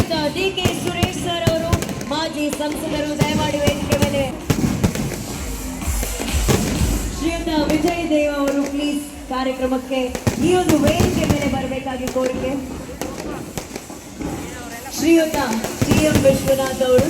ಶ್ರೀಯುತ ಡಿ.ಕೆ. ಸುರೇಶ್ ಸರ್ ಅವರು ಮಾಜಿ ಸಂಸದರು ದಯಮಾಡಿ ವೇದಿಕೆ ಮೇಲೆ. ಶ್ರೀಯುತ ವಿಜಯ್ ದೇವ್ ಅವರು ಪ್ಲೀಸ್ ಕಾರ್ಯಕ್ರಮಕ್ಕೆ ಈ ಒಂದು ವೇದಿಕೆ ಮೇಲೆ ಬರಬೇಕಾಗಿ ಕೋರಿಕೆ. ಶ್ರೀಯುತ ಟಿ.ಎಂ. ವಿಶ್ವನಾಥ್ ಅವರು